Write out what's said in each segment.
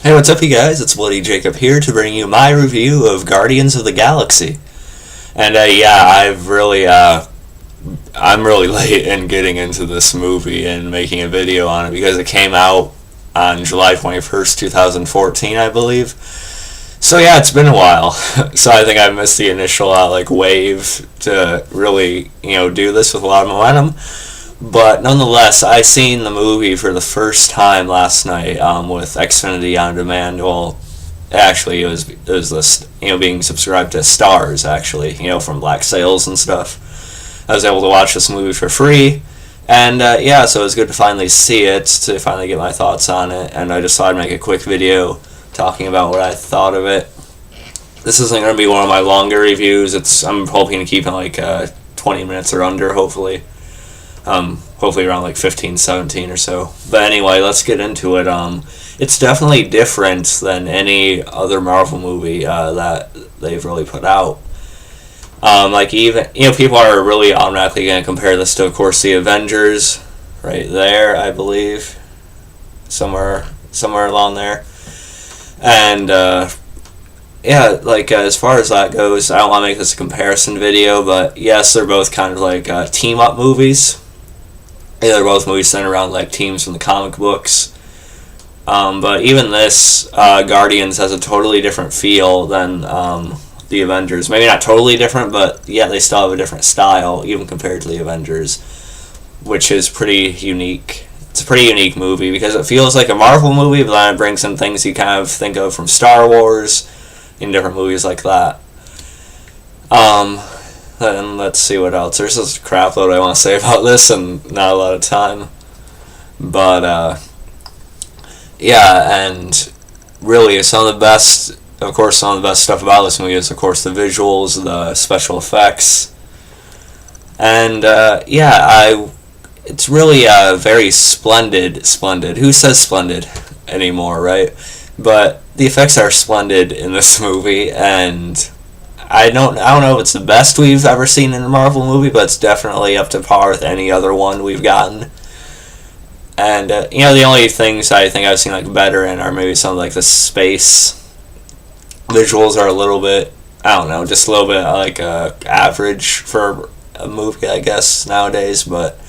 Hey, what's up, you guys? It's Bloody Jacob here to bring you my review of Guardians of the Galaxy. And I'm really late in getting into this movie and making a video on it because it came out on July 21st, 2014, I believe. So yeah, it's been a while. So I think I missed the initial wave to really do this with a lot of momentum. But nonetheless, I seen the movie for the first time last night with Xfinity on demand. Well, actually, it was this being subscribed to Stars actually from Black Sails and stuff. I was able to watch this movie for free, and so it was good to finally see it, to finally get my thoughts on it. And I just thought I'd make a quick video talking about what I thought of it. This isn't going to be one of my longer reviews. I'm hoping to keep it 20 minutes or under, hopefully. Hopefully around 15, 17 or so. But anyway, let's get into it. It's definitely different than any other Marvel movie that they've really put out. Even people are really automatically going to compare this to, of course, the Avengers, right there, I believe, somewhere along there. And as far as that goes, I don't want to make this a comparison video, but yes, they're both kind of team up movies. They're both movies centered around teams from the comic books. But even this, Guardians has a totally different feel than the Avengers. Maybe not totally different, but yeah, they still have a different style, even compared to the Avengers, which is pretty unique. It's a pretty unique movie because it feels like a Marvel movie, but then it brings in things you kind of think of from Star Wars in different movies like that. And let's see what else. There's this crap load I want to say about this and not a lot of time. But, and really some of the best stuff about this movie is, of course, the visuals, the special effects. And, it's really very splendid. Who says splendid anymore, right? But the effects are splendid in this movie, and I don't know if it's the best we've ever seen in a Marvel movie, but it's definitely up to par with any other one we've gotten. And the only things I think I've seen better in are maybe some of the space visuals are a little bit, just a little bit average for a movie, I guess, nowadays. But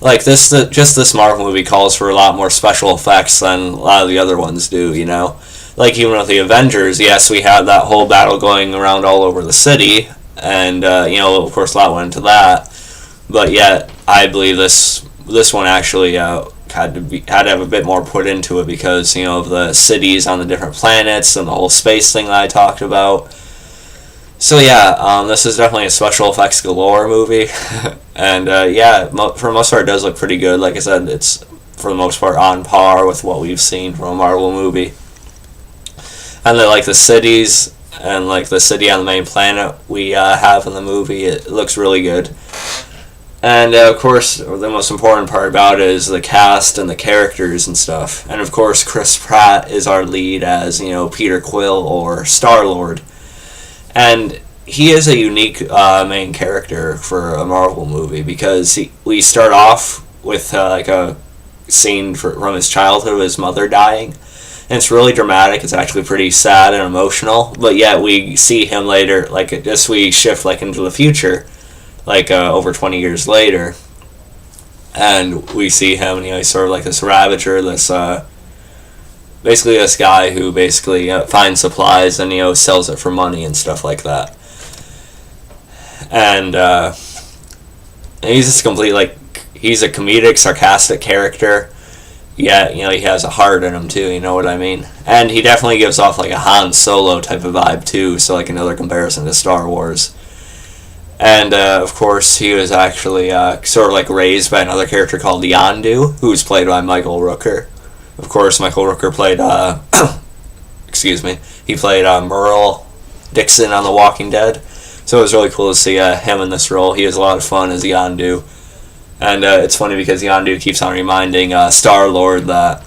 this Marvel movie calls for a lot more special effects than a lot of the other ones do. Even with the Avengers, yes, we had that whole battle going around all over the city, and of course a lot went into that. But yet, I believe this one actually had to have a bit more put into it because of the cities on the different planets and the whole space thing that I talked about. So yeah, this is definitely a special effects galore movie, and for the most part, it does look pretty good. Like I said, it's for the most part on par with what we've seen from a Marvel movie. And the cities and the city on the main planet we have in the movie, it looks really good. And of course, the most important part about it is the cast and the characters and stuff. And of course, Chris Pratt is our lead as Peter Quill or Star-Lord, and he is a unique main character for a Marvel movie because we start off with a scene from his childhood of his mother dying. And it's really dramatic. It's actually pretty sad and emotional. But yet we see him later, we shift into the future, over 20 years later, and we see him. He's sort of this Ravager, this basically this guy who basically finds supplies and sells it for money and stuff like that. And he's just he's a comedic, sarcastic character. Yeah, he has a heart in him too, you know what I mean? And he definitely gives off a Han Solo type of vibe too, so another comparison to Star Wars. And of course, he was actually sort of raised by another character called Yondu, who's played by Michael Rooker. Of course, Michael Rooker played, he played Merle Dixon on The Walking Dead. So it was really cool to see him in this role. He was a lot of fun as Yondu. And it's funny because Yondu keeps on reminding Star-Lord that,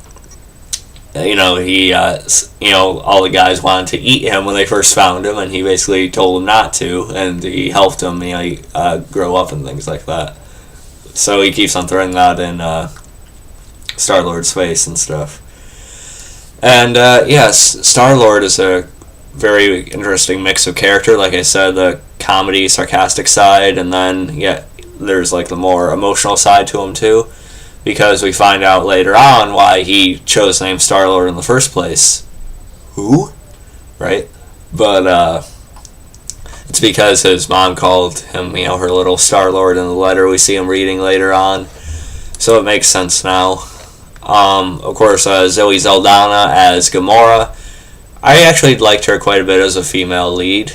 he, all the guys wanted to eat him when they first found him, and he basically told them not to, and he helped him, grow up and things like that. So he keeps on throwing that in Star-Lord's face and stuff. And yes, Star-Lord is a very interesting mix of character. Like I said, the comedy, sarcastic side, and then there's like the more emotional side to him too, because we find out later on why he chose the name Star-Lord in the first place. Who? Right? But it's because his mom called him, her little Star-Lord in the letter we see him reading later on. So it makes sense now. Of course, Zoe Saldana as Gamora. I actually liked her quite a bit as a female lead.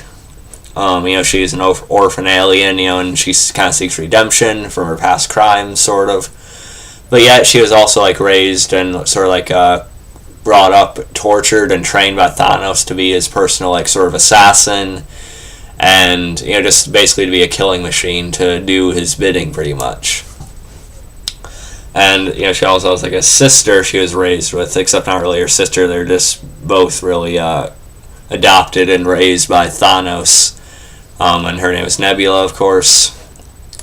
She's an orphan alien, and she kind of seeks redemption from her past crimes, sort of. But yet she was also like raised and sort of like brought up, tortured, and trained by Thanos to be his personal like sort of assassin, and just basically to be a killing machine to do his bidding, pretty much. And she also has like a sister she was raised with, except not really her sister. They're just both really adopted and raised by Thanos. And her name is Nebula, of course.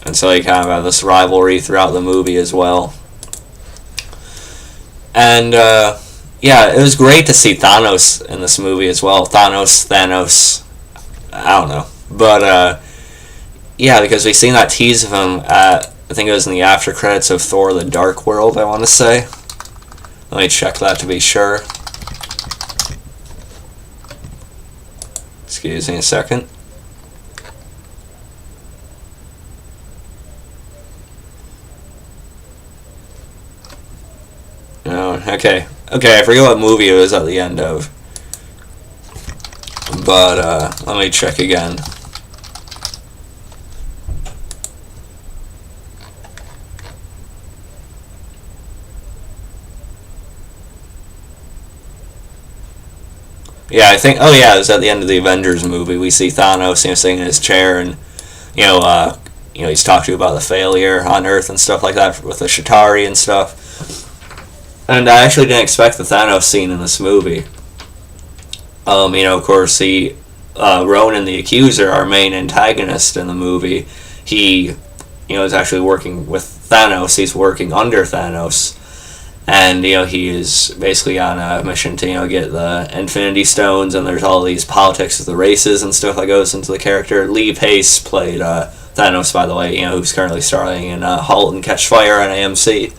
And so they kind of have this rivalry throughout the movie as well. And it was great to see Thanos in this movie as well. Thanos. I don't know, but because we seen that tease of him at, I think it was in the after credits of Thor: The Dark World, I want to say. Let me check that to be sure. Excuse me a second. No, okay, I forget what movie it was at the end of. But let me check again. Yeah, I think. Oh yeah, it was at the end of the Avengers movie. We see Thanos, sitting in his chair, and he's talking about the failure on Earth and stuff like that with the Chitauri and stuff. And I actually didn't expect the Thanos scene in this movie. Of course, Ronan the Accuser, our main antagonist in the movie, he, is actually working with Thanos. He's working under Thanos. And, he is basically on a mission to, get the Infinity Stones, and there's all these politics of the races and stuff that goes into the character. Lee Pace played Thanos, by the way, who's currently starring in *Halt and Catch Fire* on AMC.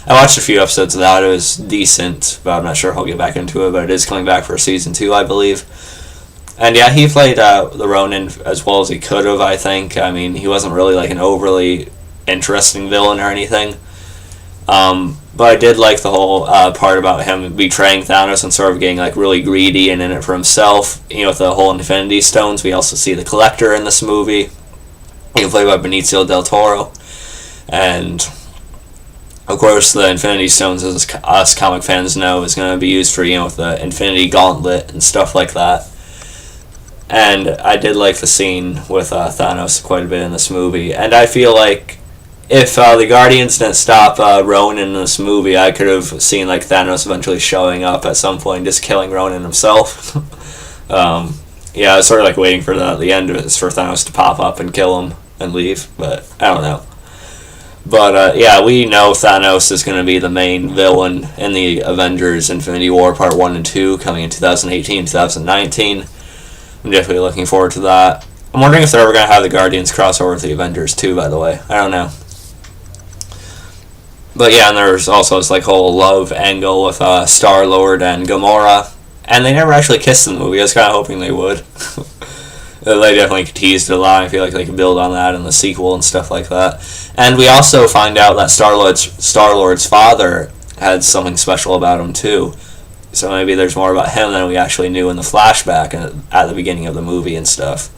I watched a few episodes of that. It was decent, but I'm not sure if I'll get back into it, but it is coming back for season 2, I believe. And yeah, he played the Ronin as well as he could have, I think. I mean, he wasn't really like an overly interesting villain or anything. But I did like the whole part about him betraying Thanos and sort of getting like really greedy and in it for himself. With the whole Infinity Stones, we also see the Collector in this movie. Played by Benicio del Toro. And of course, the Infinity Stones, as us comic fans know, is going to be used for, with the Infinity Gauntlet and stuff like that. And I did like the scene with Thanos quite a bit in this movie. And I feel like if the Guardians didn't stop Ronan in this movie, I could have seen like Thanos eventually showing up at some point, just killing Ronan himself. I was sort of like waiting for that at the end of it, for Thanos to pop up and kill him and leave, but I don't know. But we know Thanos is going to be the main villain in the Avengers Infinity War Part 1 and 2 coming in 2018, 2019. I'm definitely looking forward to that. I'm wondering if they're ever going to have the Guardians cross over with the Avengers too, by the way. I don't know. But yeah, and there's also this like whole love angle with Star-Lord and Gamora. And they never actually kissed in the movie. I was kind of hoping they would. They definitely teased it a lot. I feel like they could build on that in the sequel and stuff like that. And we also find out that Star-Lord's father had something special about him too. So maybe there's more about him than we actually knew in the flashback at the beginning of the movie and stuff.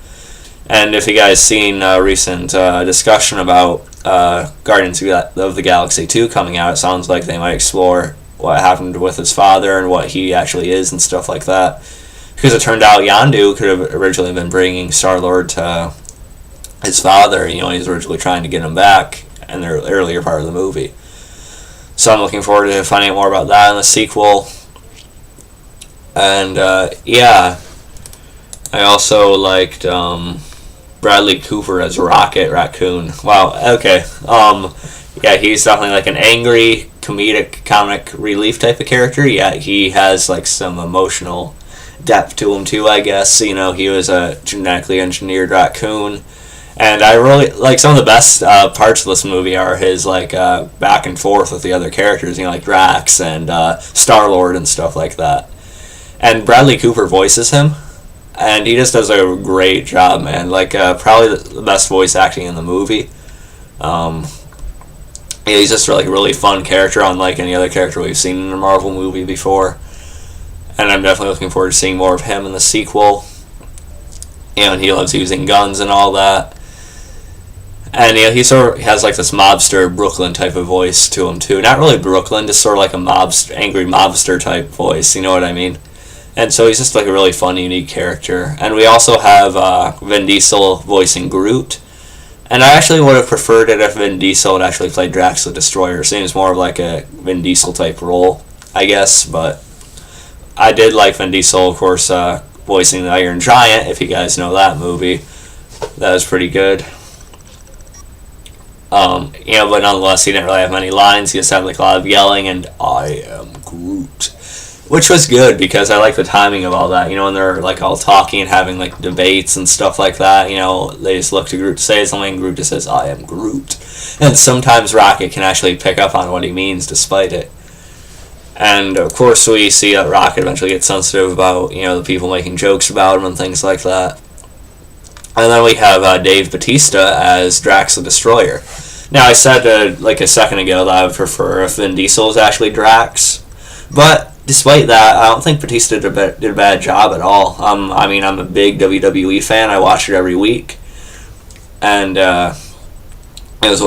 And if you guys seen a recent discussion about Guardians of the Galaxy 2 coming out, it sounds like they might explore what happened with his father and what he actually is and stuff like that. Because it turned out Yondu could have originally been bringing Star-Lord to his father. He was originally trying to get him back in the earlier part of the movie. So I'm looking forward to finding out more about that in the sequel. And I also liked Bradley Cooper as Rocket Raccoon. Wow, okay. He's definitely like an angry comic relief type of character, yet he has like some emotional depth to him too, I guess. You know, he was a genetically engineered raccoon. And I really like some of the best parts of this movie are his like back and forth with the other characters, you know, like Drax and Star-Lord and stuff like that. And Bradley Cooper voices him, and he just does a great job, man. Like probably the best voice acting in the movie. Yeah, he's just like a really fun character, unlike any other character we've seen in a Marvel movie before. And I'm definitely looking forward to seeing more of him in the sequel. You know, and he loves using guns and all that. And yeah, he sort of has like this mobster Brooklyn type of voice to him too. Not really Brooklyn, just sort of like a angry mobster type voice. You know what I mean? And so he's just like a really fun, unique character. And we also have Vin Diesel voicing Groot. And I actually would have preferred it if Vin Diesel had actually played Drax the Destroyer. Seems more of like a Vin Diesel type role, I guess. But I did like Vin Diesel, of course, voicing the Iron Giant. If you guys know that movie, that was pretty good. You know, but nonetheless, he didn't really have many lines. He just had like a lot of yelling and "I am Groot," which was good because I like the timing of all that. You know, when they're like all talking and having like debates and stuff like that. You know, they just look to Groot to say something, and Groot just says "I am Groot," and sometimes Rocket can actually pick up on what he means despite it. And of course, we see that Rocket eventually gets sensitive about the people making jokes about him and things like that. And then we have Dave Bautista as Drax the Destroyer. Now, I said like a second ago that I would prefer if Vin Diesel was actually Drax, but despite that, I don't think Bautista did a bad job at all. I mean, I'm a big WWE fan. I watch it every week, and so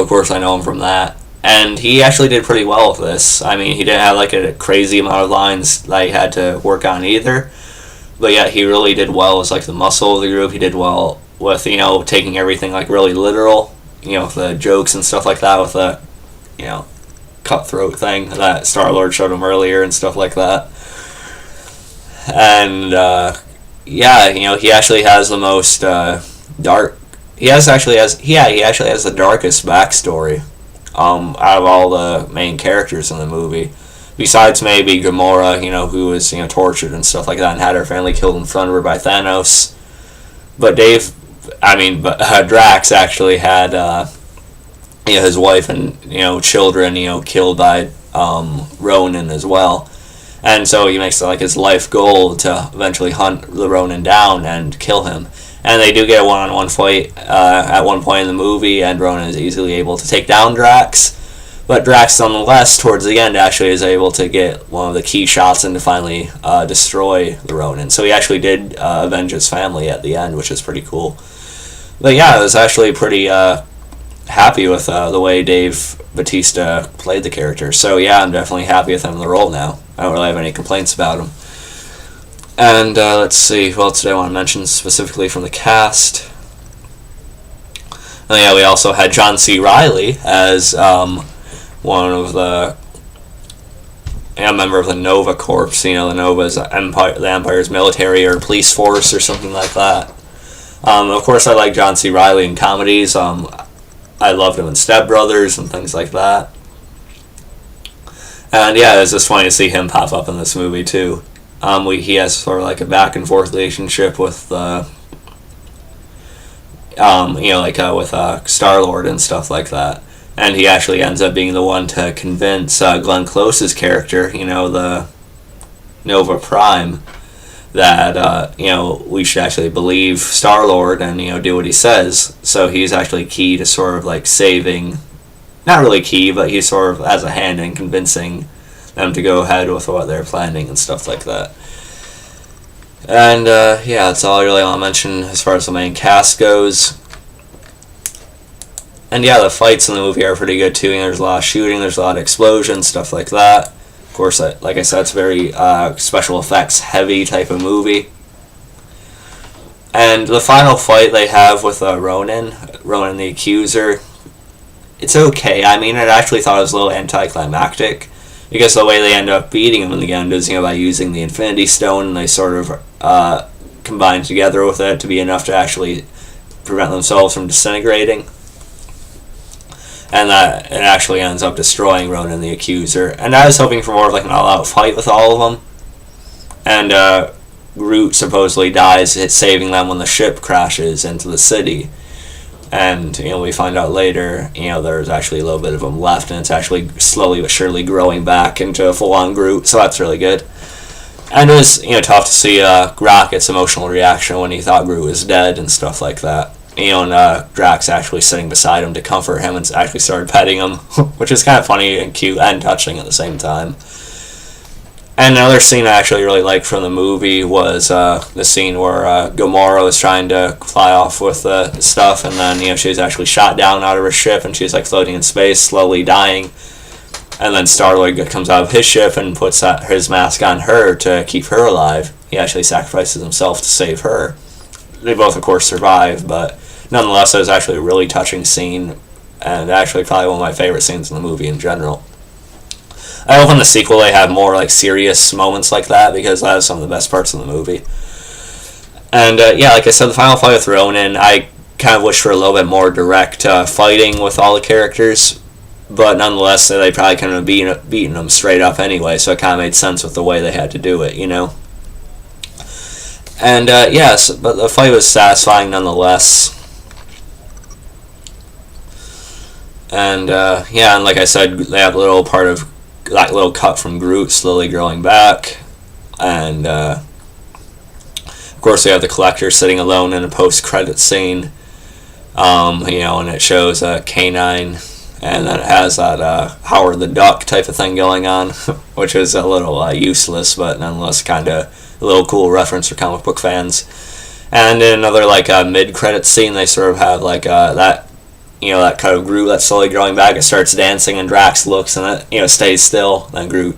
of course I know him from that. And he actually did pretty well with this. I mean, he didn't have like a crazy amount of lines that he had to work on either, but yeah, he really did well as like the muscle of the group. He did well with taking everything like really literal. With the jokes and stuff like that, with the, cutthroat thing that Star-Lord showed him earlier and stuff like that. And, he actually has the most, he actually has the darkest backstory, out of all the main characters in the movie. Besides maybe Gamora, who was, tortured and stuff like that and had her family killed in front of her by Thanos. But Drax actually had, his wife and, children, killed by, Ronin as well. And so he makes it like his life goal to eventually hunt the Ronin down and kill him. And they do get a one-on-one fight, at one point in the movie, and Ronin is easily able to take down Drax. But Drax, nonetheless, towards the end, actually is able to get one of the key shots and to finally destroy the Ronin. So he actually did avenge his family at the end, which is pretty cool. But yeah, I was actually pretty happy with the way Dave Bautista played the character. So yeah, I'm definitely happy with him in the role now. I don't really have any complaints about him. And let's see, who else did I want to mention specifically from the cast? Oh yeah, we also had John C. Reilly as one of the a member of the Nova Corps. The Nova's the Empire's military or police force or something like that. Of course, I like John C. Reilly in comedies. I loved him in Step Brothers and things like that. And yeah, it was just funny to see him pop up in this movie too. He has sort of like a back and forth relationship with with Star-Lord and stuff like that. And he actually ends up being the one to convince Glenn Close's character, the Nova Prime, that we should actually believe Star-Lord and do what he says. So he's actually key to sort of like saving, not really key, but he's sort of as a hand in convincing them to go ahead with what they're planning and stuff like that. And that's all I really want to mention as far as the main cast goes. And yeah, the fights in the movie are pretty good too. There's a lot of shooting, there's a lot of explosions, stuff like that. Of course, like I said, it's very special effects heavy type of movie. And the final fight they have with Ronin the Accuser, it's okay. I mean, I actually thought it was a little anticlimactic, because the way they end up beating him in the end is by using the Infinity Stone, and they sort of combine together with it to be enough to actually prevent themselves from disintegrating. and that it actually ends up destroying Ronan the Accuser. And I was hoping for more of like an all-out fight with all of them. And Groot supposedly dies saving them when the ship crashes into the city. And, we find out later, there's actually a little bit of him left, and it's actually slowly but surely growing back into a full-on Groot, so that's really good. And it was, tough to see Rocket's emotional reaction when he thought Groot was dead and stuff like that. And Drax actually sitting beside him to comfort him and actually started petting him, which is kind of funny and cute and touching at the same time. And another scene I actually really liked from the movie was the scene where Gamora was trying to fly off with stuff, and then she was actually shot down out of her ship, and she was like floating in space, slowly dying. And then Star-Lord comes out of his ship and puts his mask on her to keep her alive. He actually sacrifices himself to save her. They both, of course, survive, but nonetheless, it was actually a really touching scene, and actually probably one of my favorite scenes in the movie in general. I hope in the sequel they have more like serious moments like that, because that is some of the best parts of the movie. And like I said, the final fight with Ronan, I kind of wish for a little bit more direct fighting with all the characters, but nonetheless, they probably couldn't have beaten them straight up anyway, so it kind of made sense with the way they had to do it, And yes, but the fight was satisfying nonetheless. And and like I said, they have a little part of that little cut from Groot slowly growing back, and of course we have the Collector sitting alone in a post-credit scene, and it shows a canine, and then it has that Howard the Duck type of thing going on, which is a little useless, but nonetheless kind of a little cool reference for comic book fans. And in another mid-credit scene, they sort of have that that cut of Groot that's slowly growing back. It starts dancing, and Drax looks, and it stays still. Then Groot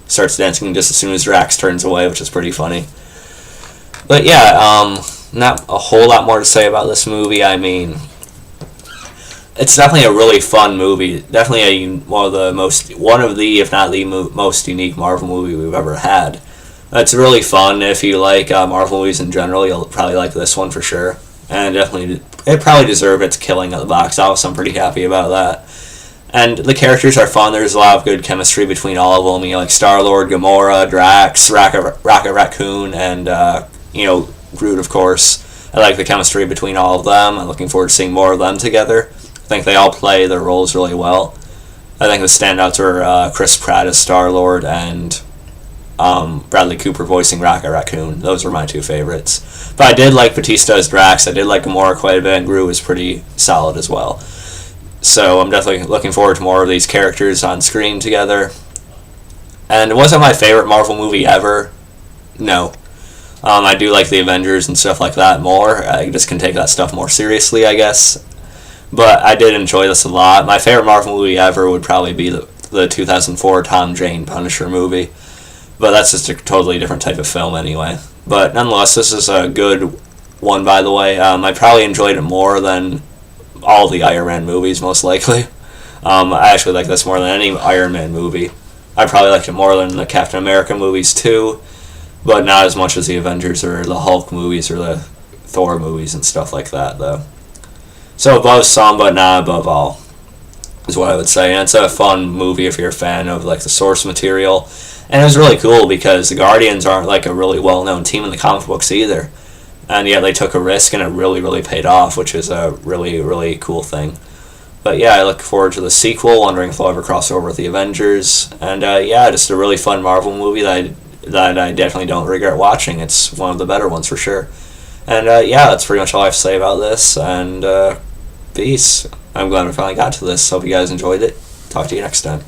starts dancing just as soon as Drax turns away, which is pretty funny. But not a whole lot more to say about this movie. I mean, it's definitely a really fun movie. Definitely one of the, if not the most unique Marvel movie we've ever had. It's really fun. If you like Marvel movies in general, you'll probably like this one for sure. And definitely, it probably deserved its killing at the box office. I'm pretty happy about that. And the characters are fun. There's a lot of good chemistry between all of them. Like Star-Lord, Gamora, Drax, Rocket Raccoon, and Groot, of course. I like the chemistry between all of them. I'm looking forward to seeing more of them together. I think they all play their roles really well. I think the standouts were Chris Pratt as Star-Lord and Bradley Cooper voicing Rocket Raccoon. Those were my two favorites. But I did like Bautista as Drax. I did like Gamora quite a bit, and Groot was pretty solid as well. So I'm definitely looking forward to more of these characters on screen together. And it wasn't my favorite Marvel movie ever. No. I do like the Avengers and stuff like that more. I just can take that stuff more seriously, I guess. But I did enjoy this a lot. My favorite Marvel movie ever would probably be the 2004 Tom Jane Punisher movie. But that's just a totally different type of film anyway. But nonetheless, this is a good one, by the way. I probably enjoyed it more than all the Iron Man movies, most likely. I actually like this more than any Iron Man movie. I probably liked it more than the Captain America movies too, but not as much as the Avengers or the Hulk movies or the Thor movies and stuff like that, though. So above some, but not above all, is what I would say. And it's a fun movie if you're a fan of the source material. And it was really cool because the Guardians aren't a really well-known team in the comic books either. And yet they took a risk and it really, really paid off, which is a really, really cool thing. But I look forward to the sequel, wondering if they'll ever cross over with the Avengers. And just a really fun Marvel movie that I definitely don't regret watching. It's one of the better ones for sure. And that's pretty much all I have to say about this. And peace. I'm glad we finally got to this. Hope you guys enjoyed it. Talk to you next time.